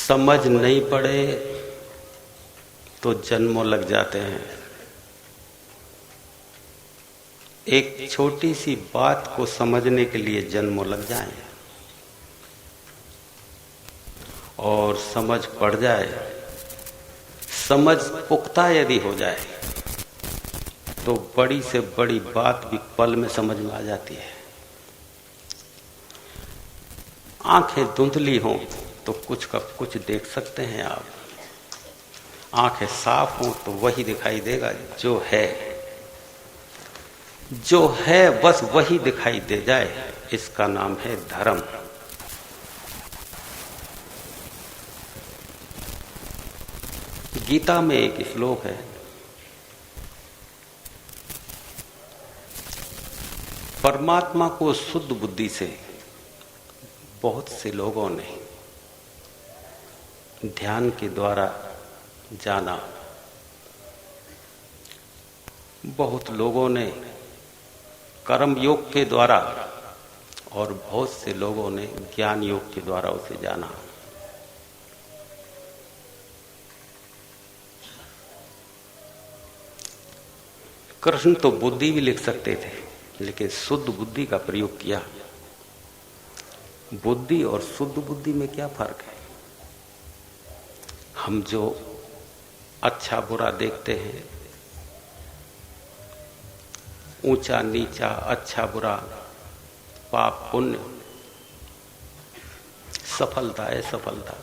समझ नहीं पड़े तो जन्मों लग जाते हैं। एक छोटी सी बात को समझने के लिए जन्मों लग जाएं, और समझ पड़ जाए, समझ पुख्ता यदि हो जाए तो बड़ी से बड़ी बात भी पल में समझ में आ जाती है। आंखें धुंधली हों तो कुछ का कुछ देख सकते हैं आप, आंखें साफ हों तो वही दिखाई देगा जो है। जो है बस वही दिखाई दे जाए, इसका नाम है धर्म। गीता में एक श्लोक है, परमात्मा को शुद्ध बुद्धि से बहुत से लोगों ने ध्यान के द्वारा जाना, बहुत लोगों ने कर्म योग के द्वारा और बहुत से लोगों ने ज्ञान योग के द्वारा उसे जाना। कृष्ण तो बुद्धि भी लिख सकते थे, लेकिन शुद्ध बुद्धि का प्रयोग किया। बुद्धि और शुद्ध बुद्धि में क्या फर्क है? हम जो अच्छा बुरा देखते हैं, ऊंचा नीचा, अच्छा बुरा, पाप पुण्य, सफलता असफलता,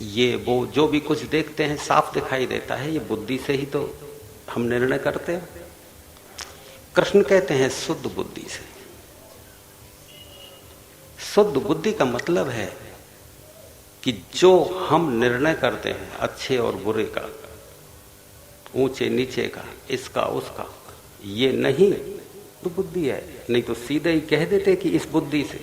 ये वो जो भी कुछ देखते हैं साफ दिखाई देता है। ये बुद्धि से ही तो हम निर्णय करते हैं। कृष्ण कहते हैं शुद्ध बुद्धि से। शुद्ध बुद्धि का मतलब है कि जो हम निर्णय करते हैं अच्छे और बुरे का, ऊंचे नीचे का, इसका उसका, ये नहीं तो बुद्धि है। नहीं तो सीधे ही कह देते कि इस बुद्धि से,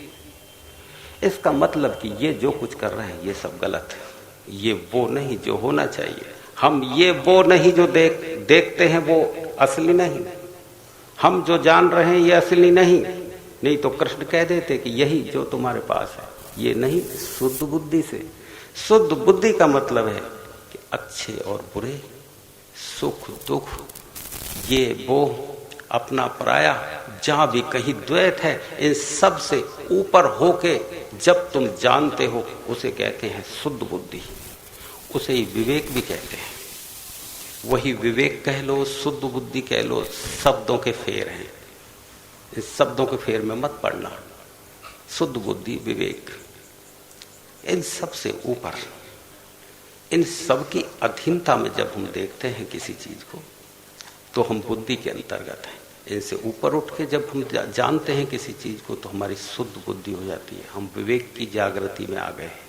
इसका मतलब कि ये जो कुछ कर रहे हैं ये सब गलत है, ये वो नहीं जो होना चाहिए। हम ये वो नहीं जो देखते हैं वो असली नहीं, हम जो जान रहे हैं ये असली नहीं। नहीं तो कृष्ण कह देते कि यही जो तुम्हारे पास है ये नहीं। शुद्ध बुद्धि से, शुद्ध बुद्धि का मतलब है कि अच्छे और बुरे, सुख दुख, ये वो, अपना पराया, जहां भी कहीं द्वैत है, इन सब से ऊपर होके जब तुम जानते हो उसे कहते हैं शुद्ध बुद्धि। उसे ही विवेक भी कहते हैं। वही विवेक कह लो, शुद्ध बुद्धि कह लो, शब्दों के फेर हैं। इस शब्दों के फेर में मत पड़ना। शुद्ध बुद्धि, विवेक, इन सब से ऊपर, इन सब की अधीनता में जब हम देखते हैं किसी चीज को तो हम बुद्धि के अंतर्गत हैं। इनसे ऊपर उठ के जब हम जानते हैं किसी चीज को तो हमारी शुद्ध बुद्धि हो जाती है, हम विवेक की जागृति में आ गए हैं।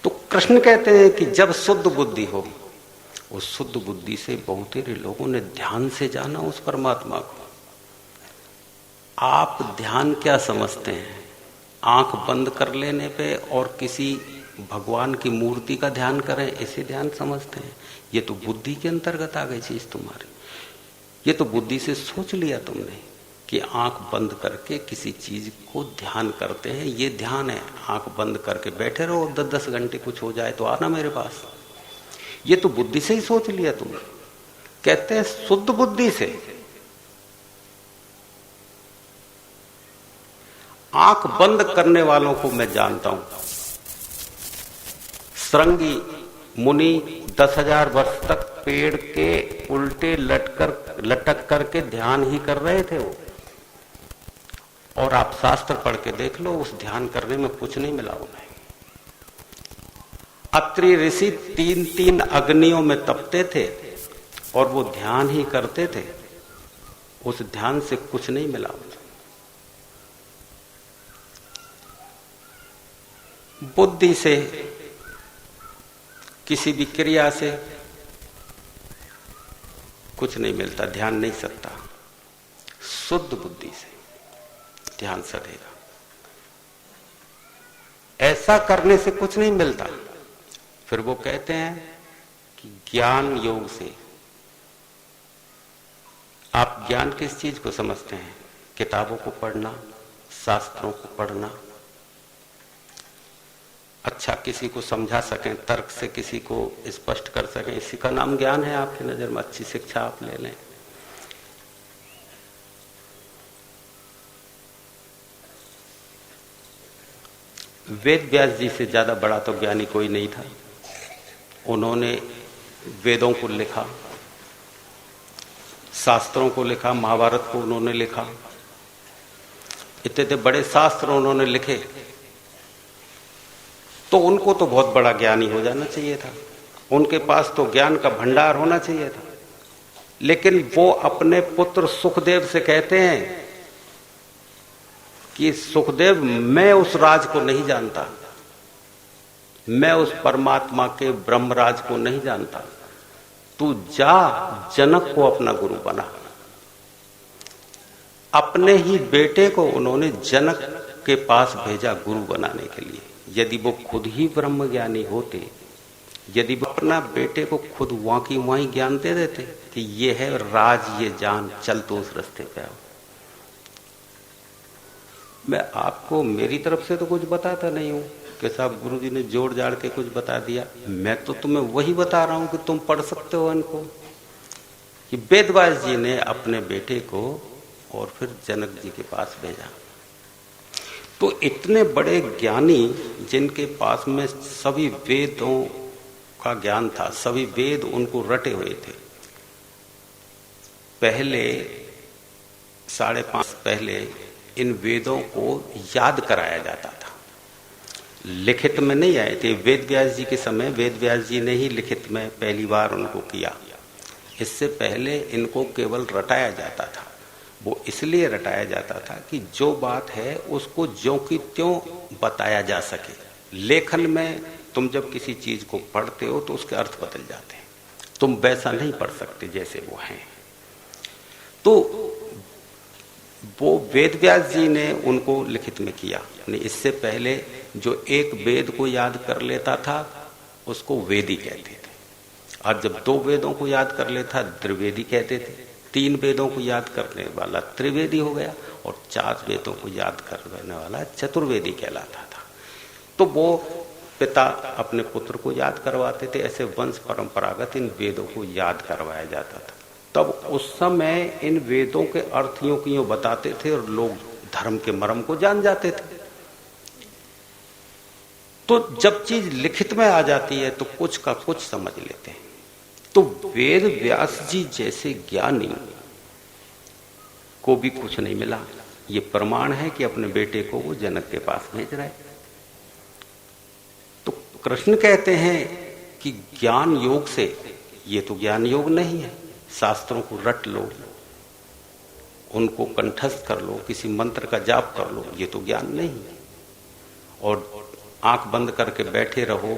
तो कृष्ण कहते हैं कि जब शुद्ध बुद्धि हो, उस शुद्ध बुद्धि से बहुतेरे लोगों ने ध्यान से जाना उस परमात्मा को। आप ध्यान क्या समझते हैं? आंख बंद कर लेने पे और किसी भगवान की मूर्ति का ध्यान करें, ऐसे ध्यान समझते हैं? ये तो बुद्धि के अंतर्गत आ गई चीज तुम्हारी। ये तो बुद्धि से सोच लिया तुमने कि आंख बंद करके किसी चीज को ध्यान करते हैं, ये ध्यान है। आंख बंद करके बैठे रहो 10-10 घंटे, कुछ हो जाए तो आना मेरे पास। ये तो बुद्धि से ही सोच लिया तुमने। कहते हैं शुद्ध बुद्धि से। आंख बंद करने वालों को मैं जानता हूं। श्रृंगी मुनि 10,000 वर्ष तक पेड़ के उल्टे लटक करके ध्यान ही कर रहे थे वो। और आप शास्त्र पढ़ के देख लो, उस ध्यान करने में कुछ नहीं मिला उन्हें। अत्रि ऋषि 3-3 अग्नियों में तपते थे और वो ध्यान ही करते थे। उस ध्यान से कुछ नहीं मिला उन्हें। बुद्धि से, किसी भी क्रिया से कुछ नहीं मिलता, ध्यान नहीं सकता। शुद्ध बुद्धि से ध्यान सधेगा। ऐसा करने से कुछ नहीं मिलता। फिर वो कहते हैं कि ज्ञान योग से। आप ज्ञान किस चीज को समझते हैं? किताबों को पढ़ना, शास्त्रों को पढ़ना, अच्छा किसी को समझा सकें, तर्क से किसी को स्पष्ट कर सकें, इसी का नाम ज्ञान है। आपकी नजर में अच्छी शिक्षा आप ले लें। वेद व्यास जी से ज्यादा बड़ा तो ज्ञानी कोई नहीं था। उन्होंने वेदों को लिखा, शास्त्रों को लिखा, महाभारत को उन्होंने लिखा, इतने बड़े शास्त्र उन्होंने लिखे, तो उनको तो बहुत बड़ा ज्ञानी हो जाना चाहिए था। उनके पास तो ज्ञान का भंडार होना चाहिए था। लेकिन वो अपने पुत्र सुखदेव से कहते हैं कि सुखदेव, मैं उस राज को नहीं जानता, मैं उस परमात्मा के ब्रह्मराज को नहीं जानता, तू जा जनक को अपना गुरु बना। अपने ही बेटे को उन्होंने जनक के पास भेजा गुरु बनाने के लिए। यदि वो खुद ही ब्रह्म ज्ञानी होते, यदि वो अपना बेटे को खुद वहां की वहीं ज्ञान दे देते कि ये है राज, ये जान, चल तो उस रास्ते पे आओ। मैं आपको मेरी तरफ से तो कुछ बताता नहीं हूं कि साहब गुरुजी ने जोड़ जाड़ के कुछ बता दिया। मैं तो तुम्हें वही बता रहा हूं कि तुम पढ़ सकते हो इनको, कि वेदव्यास जी ने अपने बेटे को और फिर जनक जी के पास भेजा। तो इतने बड़े ज्ञानी जिनके पास में सभी वेदों का ज्ञान था, सभी वेद उनको रटे हुए थे। पहले 550 पहले इन वेदों को याद कराया जाता था, लिखित में नहीं आए थे। वेद व्यास जी के समय वेद व्यास जी ने ही लिखित में पहली बार उनको किया। इससे पहले इनको केवल रटाया जाता था। वो इसलिए रटाया जाता था कि जो बात है उसको ज्यों की त्यों बताया जा सके। लेखन में तुम जब किसी चीज को पढ़ते हो तो उसके अर्थ बदल जाते हैं, तुम वैसा नहीं पढ़ सकते जैसे वो हैं। तो वो वेद व्यास जी ने उनको लिखित में किया। इससे पहले जो एक वेद को याद कर लेता था उसको वेदी कहते थे, और जब 2 वेदों को याद कर लेता त्रिवेदी कहते थे। 3 वेदों को याद करने वाला त्रिवेदी हो गया, और 4 वेदों को याद करने वाला चतुर्वेदी कहलाता था। तो वो पिता अपने पुत्र को याद करवाते थे। ऐसे वंश परंपरागत इन वेदों को याद करवाया जाता था। तब उस समय इन वेदों के अर्थ यूं की यूं बताते थे और लोग धर्म के मर्म को जान जाते थे। तो जब चीज लिखित में आ जाती है तो कुछ का कुछ समझ लेते हैं। तो वेद व्यास जी जैसे ज्ञानी को भी कुछ नहीं मिला। ये प्रमाण है कि अपने बेटे को वो जनक के पास भेज रहे। तो कृष्ण कहते हैं कि ज्ञान योग से, ये तो ज्ञान योग नहीं है। शास्त्रों को रट लो, उनको कंठस्थ कर लो, किसी मंत्र का जाप कर लो, ये तो ज्ञान नहीं है। और आंख बंद करके बैठे रहो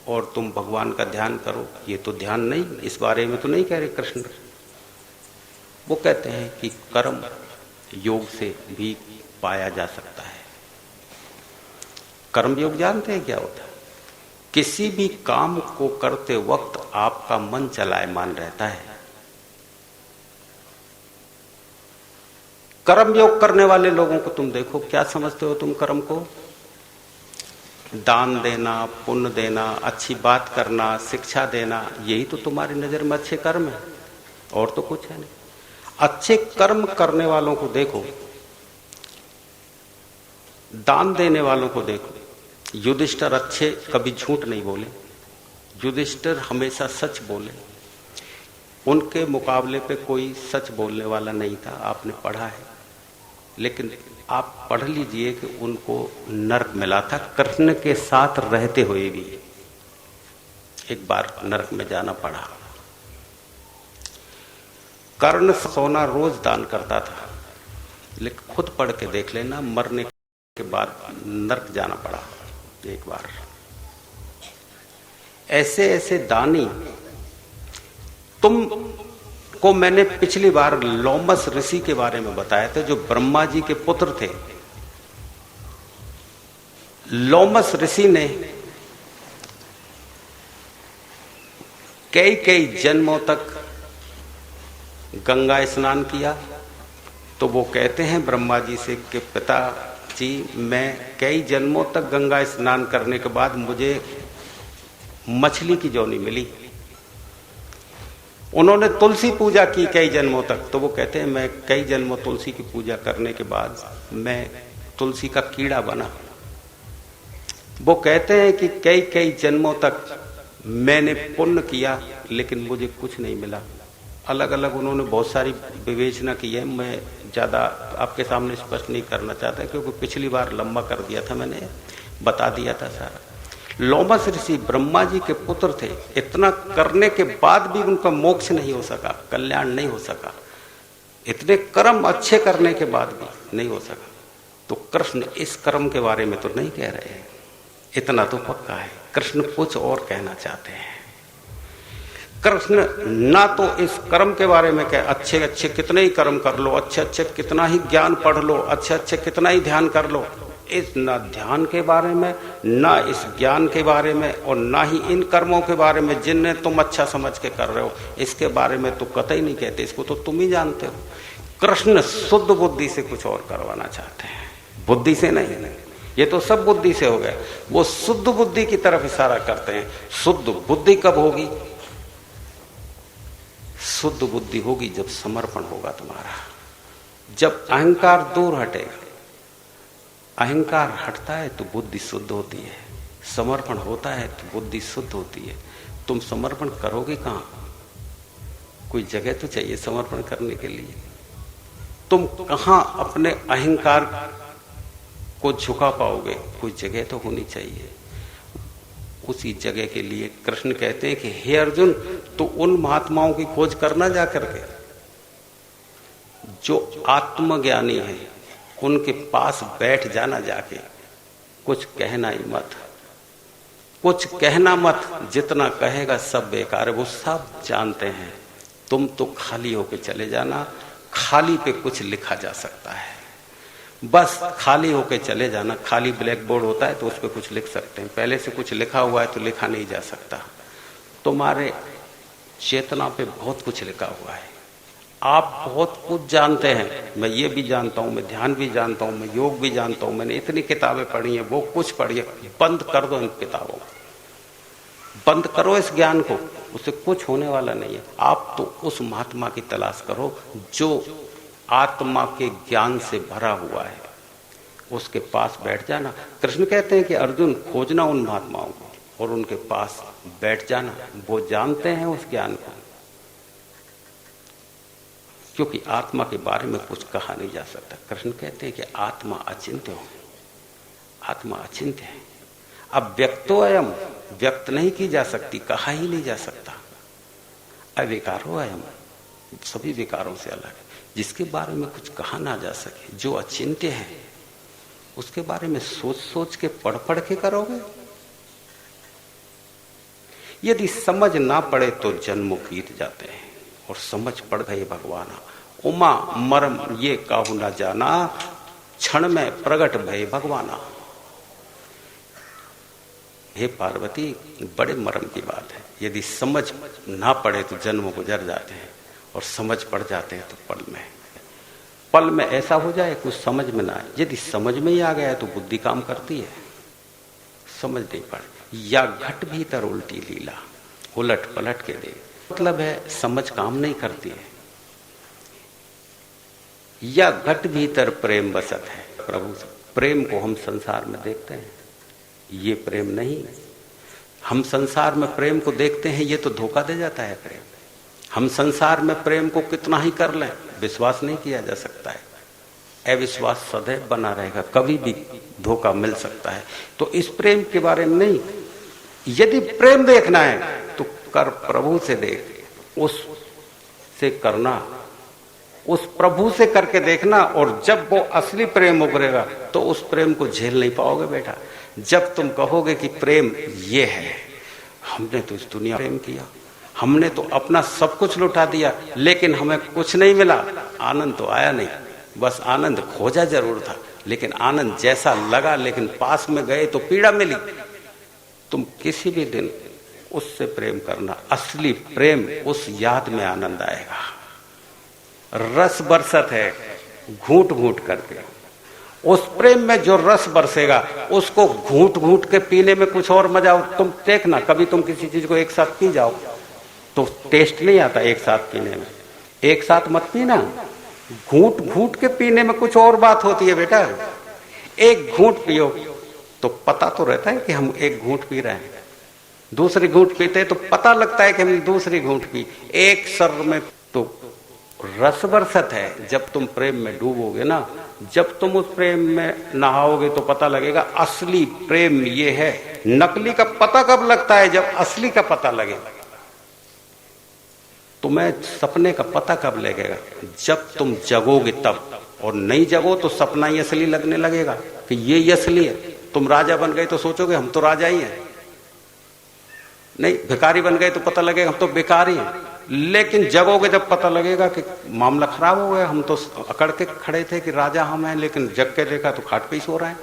और तुम भगवान का ध्यान करो, ये तो ध्यान नहीं। इस बारे में तो नहीं कह रहे कृष्ण। वो कहते हैं कि कर्म योग से भी पाया जा सकता है। कर्म योग जानते हैं क्या होता है? किसी भी काम को करते वक्त आपका मन चलायमान रहता है। कर्म योग करने वाले लोगों को तुम देखो, क्या समझते हो तुम कर्म को? दान देना, पुण्य देना, अच्छी बात करना, शिक्षा देना, यही तो तुम्हारी नजर में अच्छे कर्म है, और तो कुछ है नहीं। अच्छे कर्म करने वालों को देखो, दान देने वालों को देखो। युधिष्ठिर अच्छे, कभी झूठ नहीं बोले। युधिष्ठिर हमेशा सच बोले। उनके मुकाबले पे कोई सच बोलने वाला नहीं था, आपने पढ़ा है। लेकिन आप पढ़ लीजिए कि उनको नरक मिला था कृष्ण के साथ रहते हुए भी। एक बार नरक में जाना पड़ा। कर्ण सोना रोज दान करता था, लेकिन खुद पढ़ के देख लेना, मरने के बाद नरक जाना पड़ा एक बार। ऐसे ऐसे दानी तुम को मैंने पिछली बार लोमस ऋषि के बारे में बताया था, जो ब्रह्मा जी के पुत्र थे। लोमस ऋषि ने कई जन्मों तक गंगा स्नान किया। तो वो कहते हैं ब्रह्मा जी से कि पिता, जी मैं कई जन्मों तक गंगा स्नान करने के बाद मुझे मछली की जोनी मिली। उन्होंने तुलसी पूजा की कई जन्मों तक, तो वो कहते हैं मैं कई जन्मों तुलसी की पूजा करने के बाद मैं तुलसी का कीड़ा बना। वो कहते हैं कि कई कई जन्मों तक मैंने पुण्य किया लेकिन मुझे कुछ नहीं मिला। अलग अलग उन्होंने बहुत सारी विवेचना की है, मैं ज्यादा आपके सामने स्पष्ट नहीं करना चाहता क्योंकि पिछली बार लंबा कर दिया था, मैंने बता दिया था सारा। लोमस ऋषि ब्रह्मा जी के पुत्र थे, इतना करने के बाद भी उनका मोक्ष नहीं हो सका, कल्याण नहीं हो सका, इतने कर्म अच्छे करने के बाद भी नहीं हो सका। तो कृष्ण इस कर्म के बारे में तो नहीं कह रहे हैं, इतना तो पक्का है, कृष्ण कुछ और कहना चाहते हैं। कृष्ण ना तो इस कर्म के बारे में कहे अच्छे अच्छे कितने ही कर्म कर लो, अच्छे अच्छे कितना ही ज्ञान पढ़ लो, अच्छे अच्छे कितना ही ध्यान कर लो, इस ना ध्यान के बारे में, ना इस ज्ञान के बारे में, और ना ही इन कर्मों के बारे में जिन्हें तुम अच्छा समझ के कर रहे हो, इसके बारे में तो कतई नहीं कहते, इसको तो तुम ही जानते हो। कृष्ण शुद्ध बुद्धि से कुछ और करवाना चाहते हैं, बुद्धि से नहीं। ये तो सब बुद्धि से हो गया, वो शुद्ध बुद्धि की तरफ इशारा करते हैं। शुद्ध बुद्धि कब होगी? शुद्ध बुद्धि होगी जब समर्पण होगा तुम्हारा, जब अहंकार दूर हटेगा। अहंकार हटता है तो बुद्धि शुद्ध होती है, समर्पण होता है तो बुद्धि शुद्ध होती है। तुम समर्पण करोगे कहां? कोई जगह तो चाहिए समर्पण करने के लिए। तुम कहां अपने अहंकार को झुका पाओगे? कोई जगह तो होनी चाहिए। उसी जगह के लिए कृष्ण कहते हैं कि हे अर्जुन, तो उन महात्माओं की खोज करना जा करके जो आत्मज्ञानी है, उनके पास बैठ जाना जाके, कुछ कहना ही मत, कुछ कहना मत, जितना कहेगा सब बेकार है, वो सब जानते हैं। तुम तो खाली होके चले जाना, खाली पे कुछ लिखा जा सकता है, बस खाली होके चले जाना। खाली ब्लैक बोर्ड होता है तो उस पर कुछ लिख सकते हैं, पहले से कुछ लिखा हुआ है तो लिखा नहीं जा सकता। तुम्हारे चेतना पे बहुत कुछ लिखा हुआ है, आप बहुत कुछ जानते हैं, मैं ये भी जानता हूं, मैं ध्यान भी जानता हूं, मैं योग भी जानता हूं, मैंने इतनी किताबें पढ़ी हैं, वो कुछ पढ़िए, बंद कर दो इन किताबों, बंद करो इस ज्ञान को, उससे कुछ होने वाला नहीं है। आप तो उस महात्मा की तलाश करो जो आत्मा के ज्ञान से भरा हुआ है, उसके पास बैठ जाना। कृष्ण कहते हैं कि अर्जुन खोजना उन महात्माओं को और उनके पास बैठ जाना, वो जानते हैं उस ज्ञान को। क्योंकि आत्मा के बारे में कुछ कहा नहीं जा सकता। कृष्ण कहते हैं कि आत्मा अचिंत्य हो, आत्मा अचिंत्य है। अब व्यक्तो अयम, व्यक्त नहीं की जा सकती, कहा ही नहीं जा सकता। अविकारो अयम, सभी विकारों से अलग है, जिसके बारे में कुछ कहा ना जा सके, जो अचिंत्य है, उसके बारे में सोच सोच के पढ़ पढ़ के करोगे। यदि समझ ना पड़े तो जन्म बीत जाते हैं, और समझ पड़ गए भगवान। उमा मरम ये काहू ना जाना, क्षण में प्रगट भय भगवाना। हे पार्वती, बड़े मरम की बात है, यदि समझ ना पड़े तो जन्म गुजर जाते हैं, और समझ पड़ जाते हैं तो पल में ऐसा हो जाए कुछ समझ में ना आए। यदि समझ में ही आ गया है तो बुद्धि काम करती है, समझ नहीं पड़ती। या घट भीतर उल्टी लीला, उलट पलट के दे, मतलब है समझ काम नहीं करती है। या घट भीतर प्रेम बसत है, प्रभु प्रेम को हम संसार में देखते हैं, ये प्रेम नहीं। हम संसार में प्रेम को देखते हैं, ये तो धोखा दे जाता है प्रेम। हम संसार में प्रेम को कितना ही कर लें, विश्वास नहीं किया जा सकता है, अविश्वास सदैव बना रहेगा, कभी भी धोखा मिल सकता है। तो इस प्रेम के बारे में नहीं, यदि प्रेम देखना है तो कर प्रभु से देख, उस से करना, उस प्रभु से करके देखना, और जब वो असली प्रेम उभरेगा तो उस प्रेम को झेल नहीं पाओगे बेटा। जब तुम कहोगे कि प्रेम ये है, हमने तो इस दुनिया प्रेम किया, हमने तो अपना सब कुछ लुटा दिया, लेकिन हमें कुछ नहीं मिला, आनंद तो आया नहीं, बस आनंद खोजा जरूर था, लेकिन आनंद जैसा लगा, लेकिन पास में गए तो पीड़ा मिली। तुम किसी भी दिन उससे प्रेम करना, असली प्रेम, उस याद में आनंद आएगा। रस बरसत है घूंट घूंट करके, उस प्रेम में जो रस बरसेगा उसको घूंट घूंट के पीने में कुछ और मजा। तुम देखना, कभी तुम किसी चीज को एक साथ पी जाओ तो टेस्ट नहीं आता एक साथ पीने में। एक साथ मत पीना, घूंट घूंट के पीने में कुछ और बात होती है बेटा। एक घूंट पियो तो पता तो रहता है कि हम एक घूंट पी रहे हैं, दूसरी घूंट पीते तो पता लगता है कि हमने दूसरी घूंट पी। एक सर में तो रस बरसत है। जब तुम प्रेम में डूबोगे ना, जब तुम उस प्रेम में नहाओगे तो पता लगेगा असली प्रेम ये है। नकली का पता कब लगता है? जब असली का पता लगे। तुम्हें सपने का पता कब लगेगा? जब तुम जगोगे तब। और नहीं जगो तो सपना ही असली लगने लगेगा कि ये असली है। तुम राजा बन गए तो सोचोगे हम तो राजा ही हैं, नहीं भिखारी बन गए तो पता लगेगा हम तो भिखारी हैं। लेकिन जगोगे जब पता लगेगा कि मामला खराब हो गया, हम तो अकड़ के खड़े थे कि राजा हम हैं, लेकिन जग के देखा तो खाट पे ही सो रहे हैं।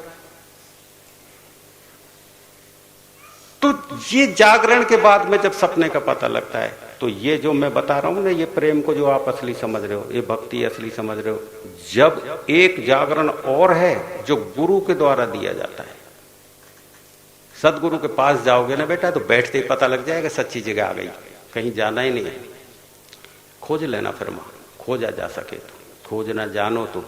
तो ये जागरण के बाद में जब सपने का पता लगता है, तो ये जो मैं बता रहा हूं ना, ये प्रेम को जो आप असली समझ रहे हो, ये भक्ति असली समझ रहे हो, जब एक जागरण और है जो गुरु के द्वारा दिया जाता है। सदगुरु के पास जाओगे ना बेटा तो बैठते ही पता लग जाएगा सच्ची जगह आ गई, कहीं जाना ही नहीं है। खोज लेना फिर वहां, खोजा जा सके तो, खोजना जानो तो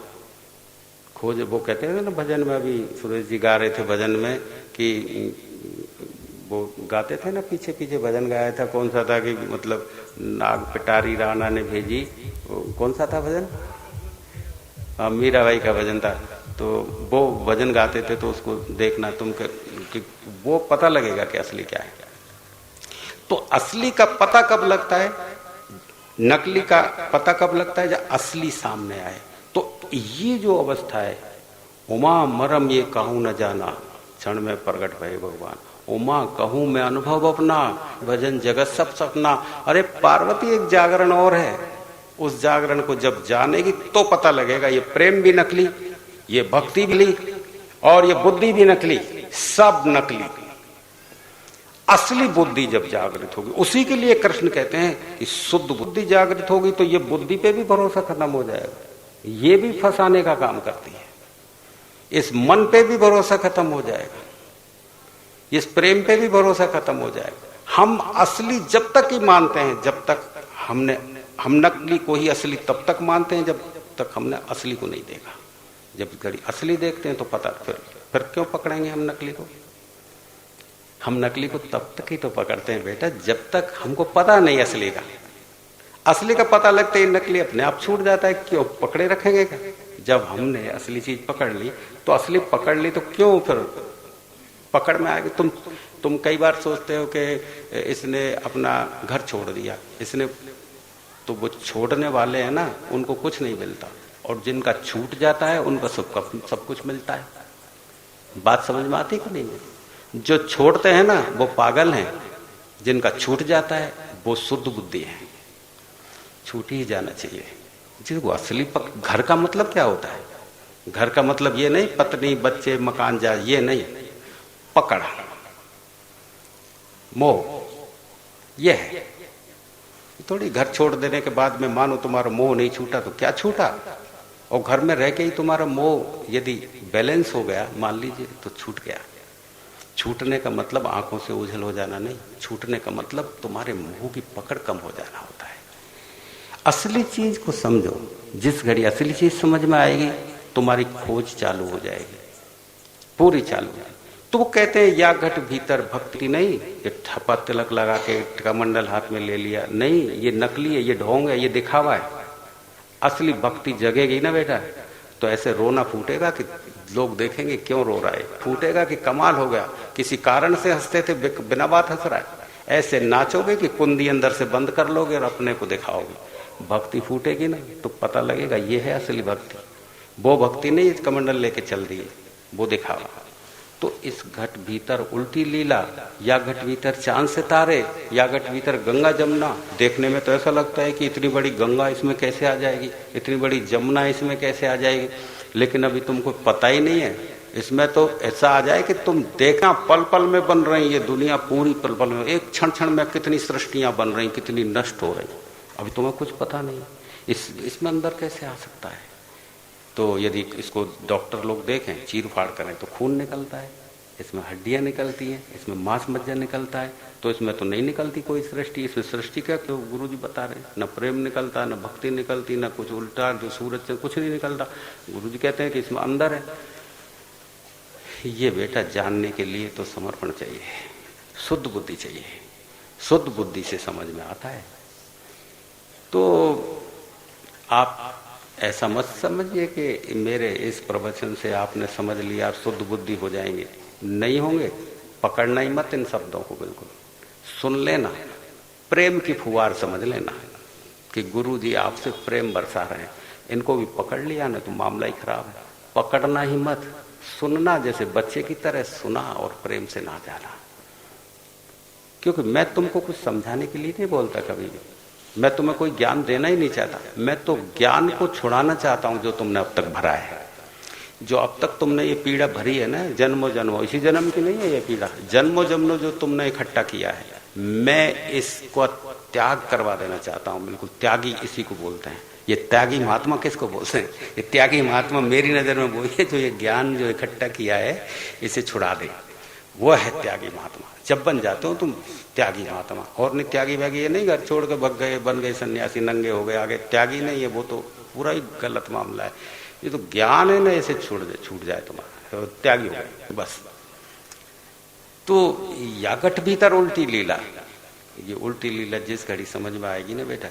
खोज। वो कहते हैं ना भजन में, अभी सुरेश जी गा रहे थे भजन में कि वो गाते थे ना, पीछे पीछे भजन गाया था, कौन सा था कि मतलब नाग पिटारी राणा ने भेजी, कौन सा था भजन? मीरा बाई का भजन था। तो वो भजन गाते थे तो उसको देखना तुम कि वो पता लगेगा कि असली क्या है। तो असली का पता कब लगता है? नकली का पता कब लगता है? जब असली सामने आए। तो ये जो अवस्था है, उमा मरम ये कहूं न जाना, क्षण में प्रगट भये भगवान। उमा कहूं मैं अनुभव अपना, भजन जगत सब सपना। अरे पार्वती एक जागरण और है, उस जागरण को जब जानेगी तो पता लगेगा ये प्रेम भी नकली, ये भक्ति भी नकली, और ये बुद्धि भी नकली, सब नकली। असली बुद्धि जब जागृत होगी, उसी के लिए कृष्ण कहते हैं कि शुद्ध बुद्धि जागृत होगी तो ये बुद्धि पे भी भरोसा खत्म हो जाएगा, ये भी फंसाने का काम करती है। इस मन पे भी भरोसा खत्म हो जाएगा, इस प्रेम पे भी भरोसा खत्म हो जाएगा। हम असली जब तक ही मानते हैं, जब तक हम नकली को ही असली तब तक मानते हैं जब तक हमने असली को नहीं देखा। जब घड़ी असली देखते हैं तो पता, फिर क्यों पकड़ेंगे हम नकली को? हम नकली को तब तक ही तो पकड़ते हैं बेटा जब तक हमको पता नहीं असली का। असली का पता लगते ही नकली अपने आप छूट जाता है। क्यों पकड़े रखेंगे क्या? जब हमने असली चीज पकड़ ली तो असली पकड़ ली तो क्यों फिर पकड़ में आएगी? तुम कई बार सोचते हो कि इसने अपना घर छोड़ दिया, इसने, तो वो छोड़ने वाले हैं ना, उनको कुछ नहीं मिलता, और जिनका छूट जाता है उनको सब कुछ मिलता है। बात समझ में आती कि नहीं? जो छोड़ते हैं ना वो पागल हैं, जिनका छूट जाता है वो शुद्ध बुद्धि है। छूट ही जाना चाहिए। जिसको असली घर का मतलब क्या होता है? घर का मतलब ये नहीं पत्नी बच्चे मकान जा, ये नहीं, पकड़ मोह ये है। थोड़ी घर छोड़ देने के बाद में मानो तुम्हारा मोह नहीं छूटा तो क्या छूटा, और घर में रह के ही तुम्हारा मोह यदि बैलेंस हो गया मान लीजिए तो छूट गया। छूटने का मतलब आंखों से ओझल हो जाना नहीं, छूटने का मतलब तुम्हारे मोह की पकड़ कम हो जाना होता है। असली चीज को समझो, जिस घड़ी असली चीज समझ में आएगी तुम्हारी खोज चालू हो जाएगी, पूरी चालू हो जाएगी। तो वो कहते हैं या घट भीतर भक्ति नहीं, ये ठपा तिलक लगा के कमंडल हाथ में ले लिया, नहीं, ये नकली है, ये ढोंग है, ये दिखावा है। असली भक्ति जगेगी ना बेटा तो ऐसे रोना फूटेगा कि लोग देखेंगे क्यों रो रहा है, फूटेगा कि कमाल हो गया, किसी कारण से हंसते थे बिना बात हंस रहा है। ऐसे नाचोगे कि कुंडी अंदर से बंद कर लोगे और अपने को दिखाओगे। भक्ति फूटेगी ना तो पता लगेगा ये है असली भक्ति। वो भक्ति नहीं कमंडल लेके चल दी, वो दिखावा। तो इस घट भीतर उल्टी लीला, या घट भीतर चांद सितारे, या घट भीतर गंगा जमुना। देखने में तो ऐसा लगता है कि इतनी बड़ी गंगा इसमें कैसे आ जाएगी, इतनी बड़ी जमुना इसमें कैसे आ जाएगी, लेकिन अभी तुमको पता ही नहीं है। इसमें तो ऐसा आ जाए कि तुम देखना पल पल में बन रही ये दुनिया, पूरी पल पल में, एक क्षण क्षण में कितनी सृष्टियां बन रही, कितनी नष्ट हो रही, अभी तुम्हें कुछ पता नहीं। इसमें अंदर कैसे आ सकता है? तो यदि इसको डॉक्टर लोग देखें, चीर फाड़ करें तो खून निकलता है, इसमें हड्डियां निकलती हैं, इसमें मांस मज्जा निकलता है, तो इसमें तो नहीं निकलती कोई सृष्टि। इसमें सृष्टि क्या, क्यों गुरु जी बता रहे हैं, न प्रेम निकलता, न भक्ति निकलती, न कुछ उल्टा जो सूरज से कुछ नहीं निकलता। गुरु जी कहते हैं कि इसमें अंदर है। ये बेटा जानने के लिए तो समर्पण चाहिए, शुद्ध बुद्धि चाहिए, शुद्ध बुद्धि से समझ में आता है। तो आप ऐसा मत समझिए कि मेरे इस प्रवचन से आपने समझ लिया और शुद्ध बुद्धि हो जाएंगे, नहीं होंगे। पकड़ना ही मत इन शब्दों को, बिल्कुल सुन लेना, प्रेम की फुहार समझ लेना कि गुरु जी आपसे प्रेम बरसा रहे हैं। इनको भी पकड़ लिया ना तो मामला ही खराब है। पकड़ना ही मत, सुनना, जैसे बच्चे की तरह सुना और प्रेम से ना जाना। क्योंकि मैं तुमको कुछ समझाने के लिए नहीं बोलता कभी भी, मैं तुम्हें कोई ज्ञान देना ही नहीं चाहता, मैं तो ज्ञान को छुड़ाना चाहता हूं जो तुमने अब तक भरा है। जो अब तक तुमने ये पीड़ा भरी है ना, जन्मों जन्मों, इसी जन्म की नहीं है ये पीड़ा, जन्मों जन्मों जो तुमने इकट्ठा किया है, मैं इसको त्याग करवा देना चाहता हूं। बिल्कुल त्यागी इसी को बोलते हैं। ये त्यागी महात्मा किसको बोलते हैं? ये त्यागी महात्मा मेरी नजर में वो है जो ये ज्ञान जो इकट्ठा किया है इसे छुड़ा दे, वो है त्यागी महात्मा। जब बन जाते हो तुम त्यागी महात्मा, और नहीं त्यागी वैगी ये नहीं घर छोड़ के भग गए, बन गए सन्यासी, नंगे हो गए, आगे त्यागी नहीं है, वो तो पूरा ही गलत मामला है। ये तो ज्ञान है ना, इसे छूट जाए तुम्हारा, त्यागी हो गए बस। तो यागट भीतर उल्टी लीला, ये उल्टी लीला जिस घड़ी समझ में आएगी ना बेटा,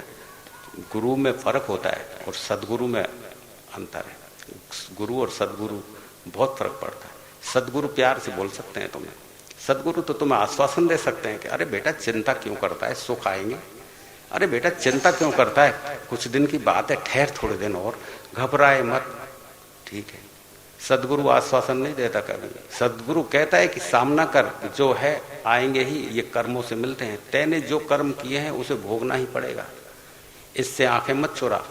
गुरु में फर्क होता है और सदगुरु में अंतर है। गुरु और सदगुरु बहुत फर्क पड़ता है। सदगुरु प्यार से बोल सकते हैं तुम्हें, सदगुरु तो तुम्हें आश्वासन दे सकते हैं कि अरे बेटा चिंता क्यों करता है, सुख आएंगे, अरे बेटा चिंता क्यों करता है, कुछ दिन की बात है, ठहर थोड़े दिन और, घबराए मत, ठीक है। सदगुरु आश्वासन नहीं देता कभी। सदगुरु कहता है कि सामना कर, जो है आएंगे ही, ये कर्मों से मिलते हैं, तैने जो कर्म किए हैं उसे भोगना ही पड़ेगा, इससे आंखें मत चुरा,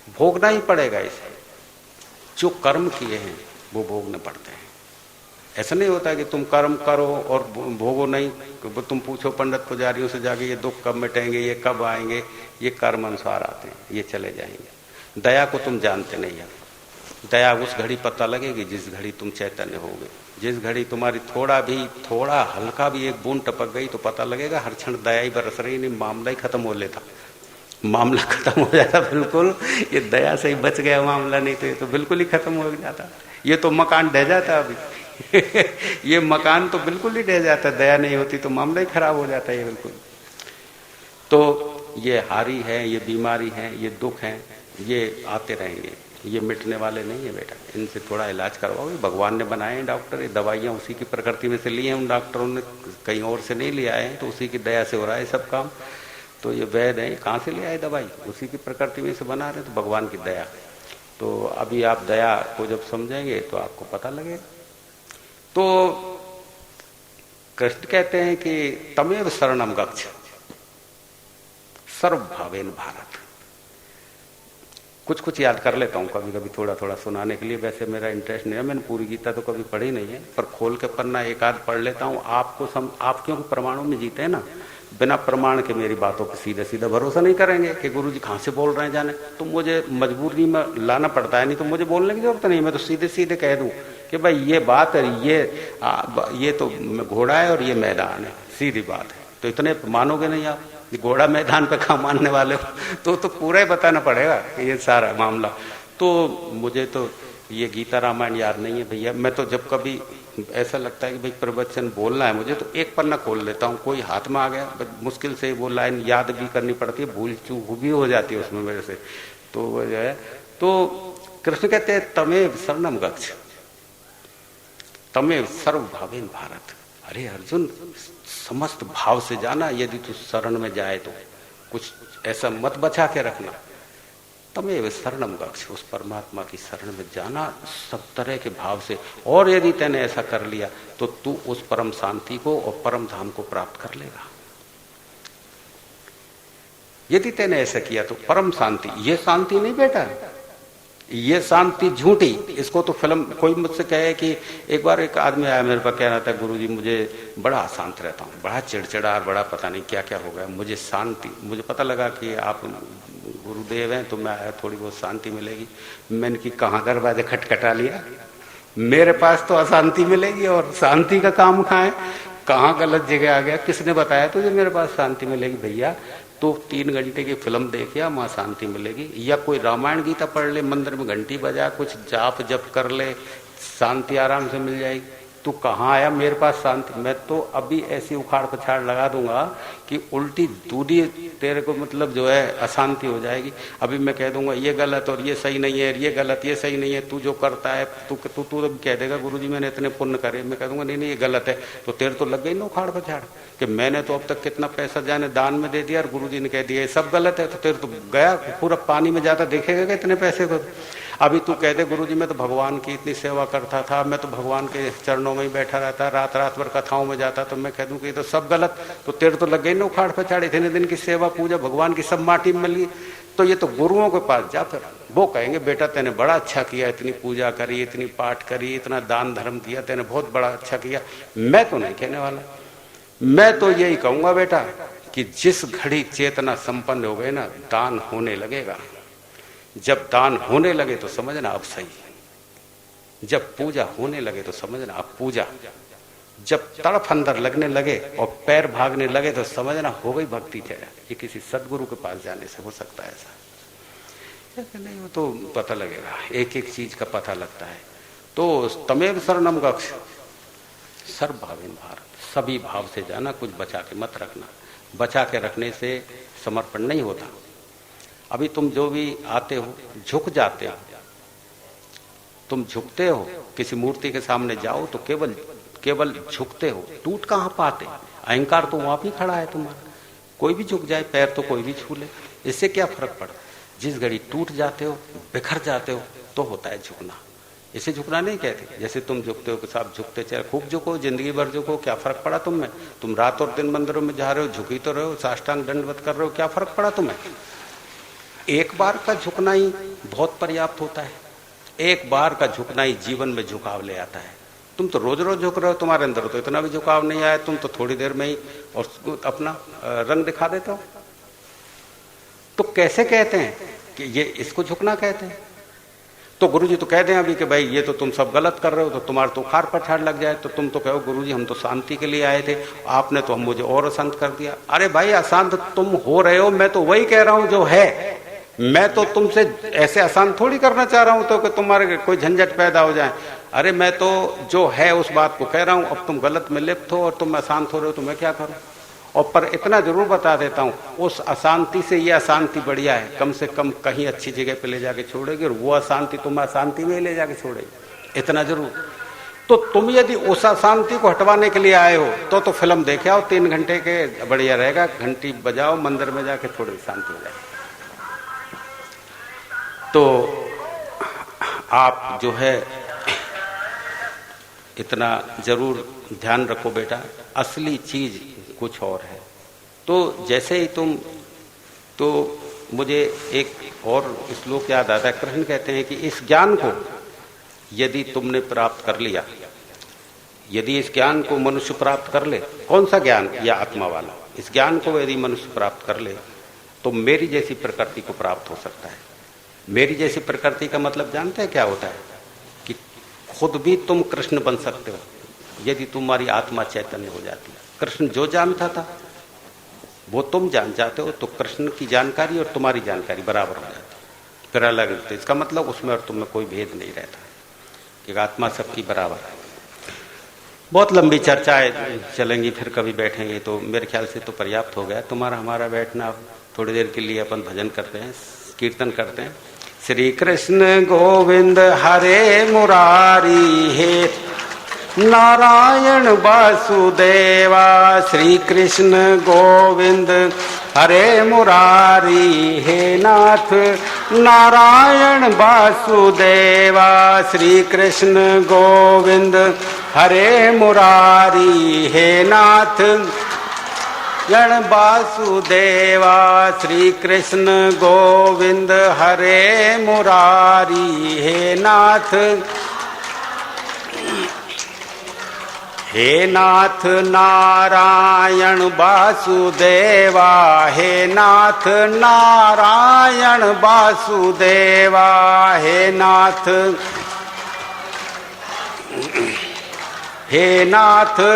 भोगना ही पड़ेगा इसे। जो कर्म किए हैं वो भोगने पड़ते हैं। ऐसा नहीं होता कि तुम कर्म करो और भोगो नहीं। तुम पूछो पंडित पुजारियों से जाके ये दुख कब मिटेंगे, ये कब आएंगे, ये कर्म अनुसार आते हैं, ये चले जाएंगे। दया को तुम जानते नहीं है। दया उस घड़ी पता लगेगी जिस घड़ी तुम चैतन्य होगे। जिस घड़ी तुम्हारी थोड़ा हल्का भी एक बूंद टपक गई तो पता लगेगा हर क्षण दया ही बरस रही, नहीं मामला ही खत्म हो लेता, मामला खत्म हो जाता बिल्कुल। ये दया से ही बच गया मामला, नहीं तो ये तो बिल्कुल ही खत्म हो जाता, ये तो मकान ढह जाता अभी ये मकान तो बिल्कुल ही ढह जाता, दया नहीं होती तो मामला ही खराब हो जाता है बिल्कुल। तो ये हारी है, ये बीमारी है, ये दुख है, ये आते रहेंगे, ये मिटने वाले नहीं है बेटा। इनसे थोड़ा इलाज करवाओ। भगवान ने बनाए हैं डॉक्टर, ये दवाइयाँ उसी की प्रकृति में से ली हैं उन डॉक्टरों ने, कहीं और से नहीं ले आए हैं, तो उसी की दया से हो रहा है सब काम। तो ये वैद्य है, कहाँ से ले आए दवाई, उसी की प्रकृति में से बना रहे, तो भगवान की दया। तो अभी आप दया को जब समझेंगे तो आपको पता लगेगा। तो कृष्ण कहते हैं कि तमेव शरणम गच्छ सर्वभावेन भारत। कुछ याद कर लेता हूँ कभी कभी, थोड़ा सुनाने के लिए। वैसे मेरा इंटरेस्ट नहीं है, मैंने पूरी गीता तो कभी पढ़ी नहीं है, पर खोल के पन्ना एक आध पढ़ लेता हूँ। आप क्योंकि प्रमाणों में जीते हैं ना, बिना प्रमाण के मेरी बातों पर सीधे सीधा भरोसा नहीं करेंगे कि गुरु जी कहाँ से बोल रहे हैं जाने। तो मुझे मजबूरी में लाना पड़ता है, नहीं तो मुझे बोलने की जरूरत नहीं, मैं तो सीधे कह दूं कि भाई ये बात है, ये तो घोड़ा है और ये मैदान है, सीधी बात है। तो इतने मानोगे नहीं आप, घोड़ा मैदान पे कहाँ मानने वाले हो, तो पूरा ही बताना पड़ेगा ये सारा मामला। तो मुझे तो ये गीता रामायण याद नहीं है भैया। मैं तो जब कभी ऐसा लगता है कि भाई प्रवचन बोलना है मुझे, तो एक पन्ना खोल लेता हूँ, कोई हाथ में आ गया, मुश्किल से वो लाइन याद भी करनी पड़ती है, भूल चूक भी हो जाती है उसमें मेरे से, तो वो जो है। तो कृष्ण कहते हैं तमेव शरणम गच्छ तमेव सर्वभावेन भारत। अरे अर्जुन, समस्त भाव से जाना, यदि तू शरण में जाए तो कुछ ऐसा मत बचा के रखना। तमेव शरणम गच्छ, उस परमात्मा की शरण में जाना सब तरह के भाव से। और यदि तैने ऐसा कर लिया तो तू उस परम शांति को और परम धाम को प्राप्त कर लेगा। यदि तैने ऐसा किया तो परम शांति, ये शांति नहीं बेटा ये शांति झूठी। इसको तो फिल्म, कोई मुझसे कहे कि एक बार एक आदमी आया मेरे पास, कह रहा था गुरुजी मुझे बड़ा अशांत रहता हूँ, बड़ा चिड़चिड़ा, बड़ा पता नहीं क्या क्या हो गया, मुझे शांति, मुझे पता लगा कि आप गुरुदेव हैं तो मैं आया, थोड़ी बहुत शांति मिलेगी। मैंने कि कहाँ दरवाजे खटखटा लिया, मेरे पास तो अशांति मिलेगी और शांति का काम कहाँ है, कहाँ गलत जगह आ गया, किसने बताया तुझे मेरे पास शांति मिलेगी? भैया तो 3 घंटे की फिल्म देख या, वहां शांति मिलेगी, या कोई रामायण गीता पढ़ ले, मंदिर में घंटी बजा, कुछ जाप जप कर ले, शांति आराम से मिल जाएगी। तू कहाँ आया मेरे पास शांति? मैं तो अभी ऐसी उखाड़ पछाड़ लगा दूंगा कि उल्टी दूधी तेरे को मतलब जो है अशांति हो जाएगी। अभी मैं कह दूंगा ये गलत और ये सही नहीं है, ये गलत ये सही नहीं है, तू जो करता है तू तू तू कह देगा गुरुजी मैंने इतने पुण्य करे, मैं कह दूंगा नहीं नहीं ये गलत है, तो तेरे तो लग गई ना उखाड़ पछाड़ कि मैंने तो अब तक कितना पैसा जाने दान में दे दिया और गुरुजी ने कह दिया ये सब गलत है, तो तेरे तो गया पूरा पानी में जाता, देखेगा इतने पैसे को। अभी तू कह दे गुरुजी मैं तो भगवान की इतनी सेवा करता था, मैं तो भगवान के चरणों में ही बैठा रहता, रात रात भर कथाओं में जाता, तो मैं कह दूं कि ये तो सब गलत, तो तेरे तो लग गई ना उखाड़ पछाड़, इतने दिन की सेवा पूजा भगवान की सब माटी में मिल गई। तो ये तो गुरुओं के पास जा, फिर वो कहेंगे बेटा तेने बड़ा अच्छा किया, इतनी पूजा करी, इतनी पाठ करी, इतना दान धर्म किया, तेने बहुत बड़ा अच्छा किया। मैं तो नहीं कहने वाला, मैं तो यही कहूंगा बेटा कि जिस घड़ी चेतना संपन्न हो गए ना, दान होने लगेगा। जब दान होने लगे तो समझना अब सही, जब पूजा होने लगे तो समझना अब पूजा, जब तड़फ अंदर लगने लगे और पैर भागने लगे तो समझना हो गई भक्ति चेहरा। ये किसी सदगुरु के पास जाने से हो सकता है ऐसा नहीं, वो तो पता लगेगा, एक एक चीज का पता लगता है। तो तमेव शरणम गक्ष, सर्व भावेन भारत, सभी भाव से जाना, कुछ बचा के मत रखना। बचा के रखने से समर्पण नहीं होता। अभी तुम जो भी आते हो झुक जाते हो, तुम झुकते हो, किसी मूर्ति के सामने जाओ तो केवल झुकते हो, टूट कहां पाते? अहंकार तो वहां भी खड़ा है तुम्हारा, कोई भी झुक जाए, पैर तो कोई भी छू ले, इससे क्या फर्क पड़ता? जिस घड़ी टूट जाते हो, बिखर जाते हो, तो होता है झुकना। इसे झुकना नहीं कहते। जैसे तुम झुकते हो कि साहब झुकते चले, खूब झुको, जिंदगी भर झुको, क्या फर्क पड़ा तुम में? तुम रात और दिन मंदिरों में जा रहे हो, झुकी तो रहे हो, साष्टांग दंडवत कर रहे हो, क्या फर्क पड़ा तुम्हें? एक बार का झुकना ही बहुत पर्याप्त होता है। एक बार का झुकना ही जीवन में झुकाव ले आता है। तुम तो रोज रोज झुक रहे हो, तुम्हारे अंदर तो इतना भी झुकाव नहीं आया, तुम तो थोड़ी देर में ही और अपना रंग दिखा देते हो। तो कैसे कहते हैं कि ये इसको झुकना कहते हैं? तो गुरुजी तो कह दें अभी कि भाई ये तो तुम सब गलत कर रहे हो, तो तुम्हारा तो उखाड़ पछाड़ लग जाए, तो तुम तो कहो गुरुजी हम तो शांति के लिए आए थे, आपने तो हम मुझे और अशांत कर दिया। अरे भाई अशांत तुम हो रहे हो, मैं तो वही कह रहा हूं जो है। मैं तो तुमसे ऐसे अशांत थोड़ी करना चाह रहा हूं तो कि तुम्हारे कोई झंझट पैदा हो जाए। अरे मैं तो जो है उस बात को कह रहा हूं। अब तुम गलत में लिप्त हो और तुम अशांत हो रहे हो, तो मैं क्या करूं? और पर इतना जरूर बता देता हूं, उस अशांति से ये अशांति बढ़िया है, कम से कम कहीं अच्छी जगह पे ले जाके छोड़ेगी, और वो अशांति तुम अशांति में ले जाके छोड़ेगी, इतना जरूर। तो तुम यदि उस अशांति को हटवाने के लिए आए हो तो फिल्म देखे आओ 3 घंटे के, बढ़िया रहेगा। घंटी बजाओ, मंदिर में जाके थोड़ी शांति हो जाए। तो आप जो है इतना जरूर ध्यान रखो बेटा, असली चीज कुछ और है। तो जैसे ही तुम, तो मुझे एक और श्लोक याद आता है। कृष्ण कहते हैं कि इस ज्ञान को यदि तुमने प्राप्त कर लिया, यदि इस ज्ञान को मनुष्य प्राप्त कर ले, कौन सा ज्ञान? या आत्मा वाला। इस ज्ञान को यदि मनुष्य प्राप्त कर ले तो मेरी जैसी प्रकृति को प्राप्त हो सकता है। मेरी जैसी प्रकृति का मतलब जानते हैं क्या होता है? कि खुद भी तुम कृष्ण बन सकते हो यदि तुम्हारी आत्मा चैतन्य हो जाती है। कृष्ण जो जानता था वो तुम जान जाते हो, तो कृष्ण की जानकारी और तुम्हारी जानकारी बराबर हो जाती, फिर अलग लगते। इसका मतलब उसमें और तुम में कोई भेद नहीं रहता, कि आत्मा सबकी बराबर है। बहुत लंबी चर्चाएं चलेंगी, फिर कभी बैठेंगे, तो मेरे ख्याल से तो पर्याप्त हो गया तुम्हारा हमारा बैठना। अब थोड़ी देर के लिए अपन भजन करते हैं, कीर्तन करते हैं। श्री कृष्ण गोविंद हरे मुरारी, हे नारायण वासुदेवा। श्री कृष्ण गोविंद हरे मुरारी, हे नाथ नारायण वासुदेवा। श्री कृष्ण गोविंद हरे मुरारी, हे नाथ वासुदेवा श्री कृष्ण गोविंद हरे मुरारी। हे नाथ नारायण वासुदेवा, हे नाथ नारायण वासुदेवा, हे नाथ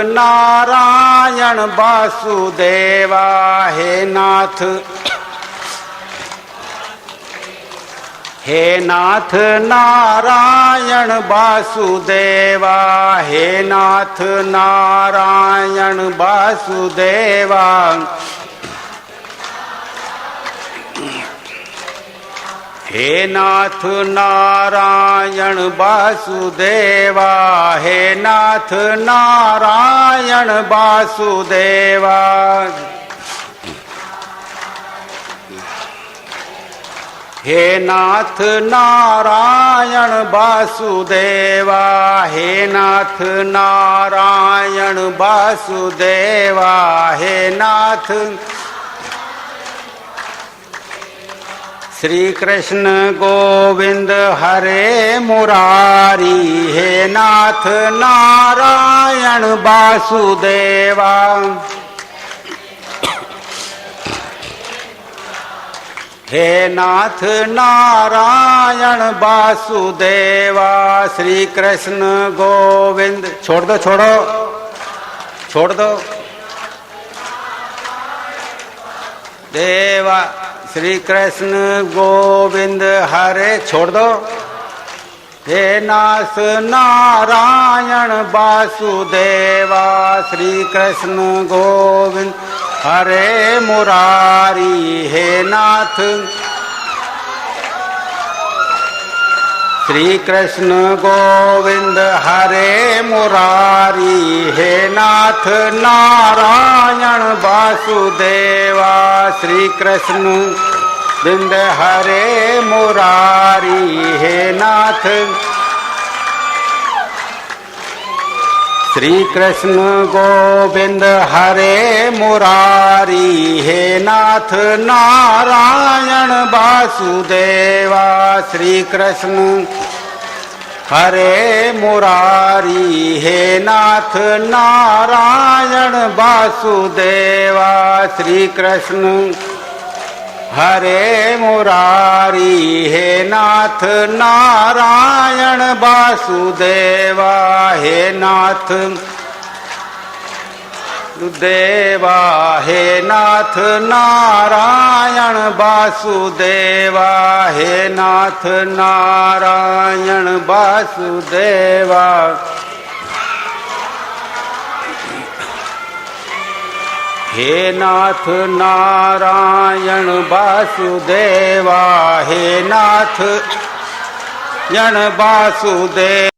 नारायण वासुदेवा, हे नाथ नारायण वासुदेवा, हे नाथ नारायण वासुदेवा, हे नाथ नारायण वासुदेवा, हे नाथ नारायण वासुदेवा, हे नाथ नारायण वासुदेवा, हे नाथ नारायण वासुदेवा, हे नाथ श्री कृष्ण गोविंद हरे मुरारी। हे नाथ नारायण वासुदेवा, हे नाथ नारायण वासुदेवा, श्री कृष्ण गोविंद। छोड़ दो देवा, श्री कृष्ण गोविंद हरे। छोड़ दो। हे नाथ नारायण वासुदेवा, श्री कृष्ण गोविंद हरे मुरारी। हे नाथ श्री कृष्ण गोविंद हरे मुरारी। हे नाथ नारायण वासुदेवा, श्री कृष्ण गोविंद हरे मुरारी। हे नाथ श्री कृष्ण गोविंद हरे मुरारी। हे नाथ नारायण वासुदेवा, श्री कृष्ण हरे मुरारी। हे नाथ नारायण वासुदेवा, श्री कृष्ण हरे मुरारी। हे नाथ नारायण वासुदेवा, हे नाथ देवा, हे नाथ नारायण वासुदेवा, हे नाथ नारायण वासुदेवा, हे नाथ नारायण वासुदेवा, हे नाथ वासुदेव।